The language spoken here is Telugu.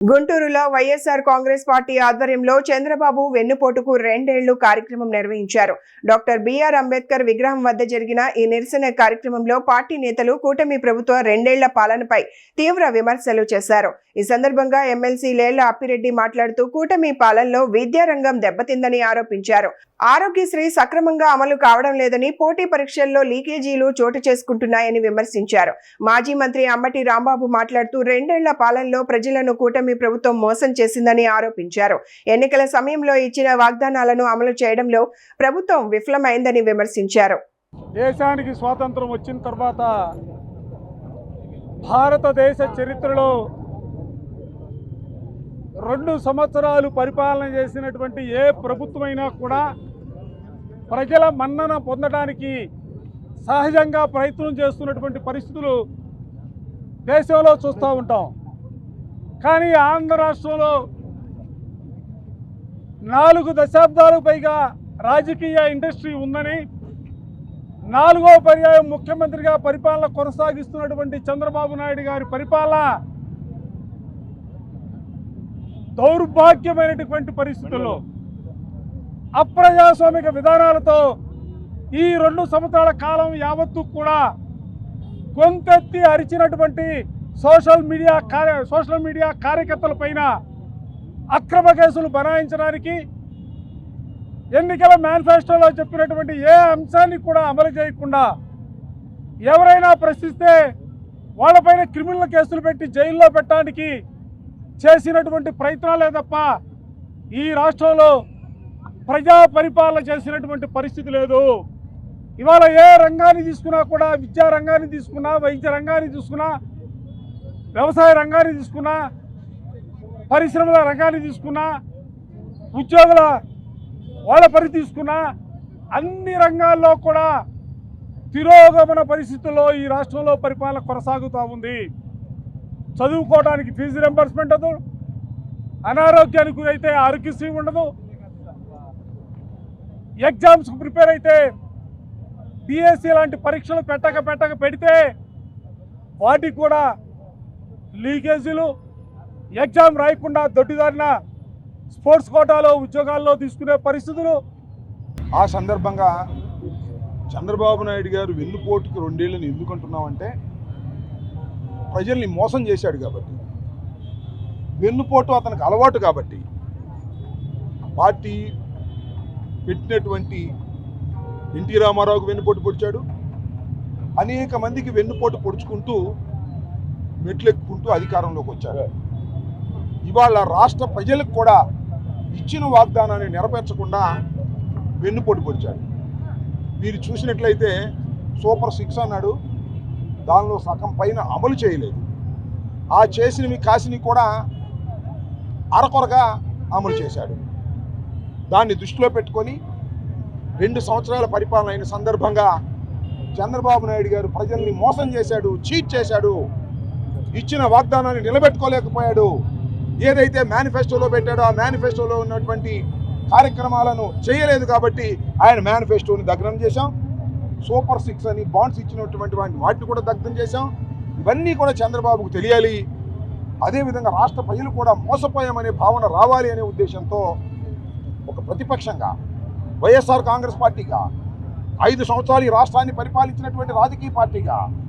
గుంటూరులో వైఎస్ఆర్ కాంగ్రెస్ పార్టీ ఆధ్వర్యంలో చంద్రబాబు వెన్నుపోటుకు 2 ఏళ్లు కార్యక్రమం నిర్వహించారు. డాక్టర్ బిఆర్ అంబేద్కర్ విగ్రహం వద్ద జరిగిన ఈ నిరసన కార్యక్రమంలో పార్టీ నేతలు కూటమి ప్రభుత్వ 2 ఏళ్ల పాలనపై తీవ్ర విమర్శలు చేశారు. ఈ సందర్భంగా ఎమ్మెల్సీ లేళ్ల అప్పిరెడ్డి మాట్లాడుతూ కూటమి పాలనలో విద్యారంగం దెబ్బతిందని ఆరోపించారు. ఆరోగ్యశ్రీ సక్రమంగా అమలు కావడం లేదని, పోటీ పరీక్షల్లో లీకేజీలు చోటు చేసుకుంటున్నాయని విమర్శించారు. మాజీ మంత్రి అంబటి రాంబాబు మాట్లాడుతూ 2 ఏళ్ల పాలనలో ప్రజలను కూటమి ప్రభుత్వం మోసం చేసిందని ఆరోపించారు. ఎన్నికల సమయంలో ఇచ్చిన వాగ్దానాలను అమలు చేయడంలో ప్రభుత్వం విఫలమైందని విమర్శించారు. దేశానికి స్వాతంత్రం వచ్చిన తర్వాత భారతదేశ చరిత్రలో 2 సంవత్సరాలు పరిపాలన చేసినటువంటి ఏ ప్రభుత్వమైనా కూడా ప్రజల మన్నన పొందడానికి సహజంగా ప్రయత్నం చేస్తున్నటువంటి పరిస్థితులు దేశంలో చూస్తూ ఉంటాం. కానీ ఆంధ్ర రాష్ట్రంలో 4 దశాబ్దాలకు పైగా రాజకీయ ఇండస్ట్రీ ఉందని, 4వ పర్యాయం ముఖ్యమంత్రిగా పరిపాలన కొనసాగిస్తున్నటువంటి చంద్రబాబు నాయుడు గారి పరిపాలన దౌర్భాగ్యమైనటువంటి పరిస్థితుల్లో అప్రజాస్వామిక విధానాలతో ఈ 2 సంవత్సరాల కాలం యావత్తు కూడా కొంతెత్తి అరిచినటువంటి సోషల్ మీడియా కార్యకర్తల పైన అక్రమ కేసులు బనాయించడానికి, ఎన్నికల మేనిఫెస్టోలో చెప్పినటువంటి ఏ అంశాన్ని కూడా అమలు చేయకుండా ఎవరైనా ప్రశ్నిస్తే వాళ్ళపైన క్రిమినల్ కేసులు పెట్టి జైల్లో పెట్టడానికి చేసినటువంటి ప్రయత్నాలే తప్ప ఈ రాష్ట్రంలో ప్రజా పరిపాలన చేసినటువంటి పరిస్థితి లేదు. ఇవాళ ఏ రంగాన్ని తీసుకున్నా కూడా, విద్యా రంగాన్ని తీసుకున్నా, వైద్య రంగాన్ని తీసుకున్నా, వ్యవసాయ రంగాన్ని తీసుకున్నా, పరిశ్రమల రంగాన్ని తీసుకున్నా, ఉద్యోగుల వాళ్ళ పని తీసుకున్నా, అన్ని రంగాల్లో కూడా తిరోగమన పరిస్థితుల్లో ఈ రాష్ట్రంలో పరిపాలన కొనసాగుతూ ఉంది. చదువుకోవడానికి ఫీజు రింబర్స్మెంట్ ఉండదు, అనారోగ్యానికి గురైతే ఆరోగ్యశ్రీ ఉండదు, ఎగ్జామ్స్కి ప్రిపేర్ అయితే పిఎస్సి లాంటి పరీక్షలు పెడితే వాటికి కూడా లీకేజీలు, ఎగ్జామ్ రాయకుండా దొడ్డిదారిన స్పోర్ట్స్ కోటాలో ఉద్యోగాల్లో తీసుకునే పరిస్థితులు. ఆ సందర్భంగా చంద్రబాబు నాయుడు గారు వెన్నుపోటుకు 2 ఏళ్ళని ఎందుకు అంటున్నామంటే, ప్రజల్ని మోసం చేశాడు కాబట్టి, వెన్నుపోటు అతనికి అలవాటు కాబట్టి, పార్టీ పెట్టినటువంటి ఎన్టీ రామారావుకు వెన్నుపోటు పొడిచాడు, అనేక మందికి వెన్నుపోటు పొడుచుకుంటూ మెట్లెక్కుంటూ అధికారంలోకి వచ్చారు. ఇవాళ రాష్ట్ర ప్రజలకు కూడా ఇచ్చిన వాగ్దానాన్ని నెరవేర్చకుండా వెన్నుపోటు పొడిచాడు. మీరు చూసినట్లయితే సూపర్ 6 అన్నాడు, దానిలో సగం పైన అమలు చేయలేదు. ఆ చేసినవి కాసిని కూడా అరకొరగా అమలు చేశాడు. దాన్ని దృష్టిలో పెట్టుకొని 2 సంవత్సరాల పరిపాలన అయిన సందర్భంగా చంద్రబాబు నాయుడు గారు ప్రజల్ని మోసం చేశాడు, చీట్ చేశాడు, ఇచ్చిన వాగ్దానాన్ని నిలబెట్టుకోలేకపోయాడు. ఏదైతే మేనిఫెస్టోలో పెట్టాడో ఆ మేనిఫెస్టోలో ఉన్నటువంటి కార్యక్రమాలను చేయలేదు కాబట్టి ఆయన మేనిఫెస్టోని దగ్ధం చేశాం. సూపర్ 6 అని బాండ్స్ ఇచ్చినటువంటి వాటిని కూడా దగ్ధం చేశాం. ఇవన్నీ కూడా చంద్రబాబుకు తెలియాలి. అదేవిధంగా రాష్ట్ర ప్రజలు కూడా మోసపోయామనే భావన రావాలి అనే ఉద్దేశంతో ఒక ప్రతిపక్షంగా వైఎస్ఆర్ కాంగ్రెస్ పార్టీగా 5 సంవత్సరాలు ఈ రాష్ట్రాన్ని పరిపాలించినటువంటి రాజకీయ పార్టీగా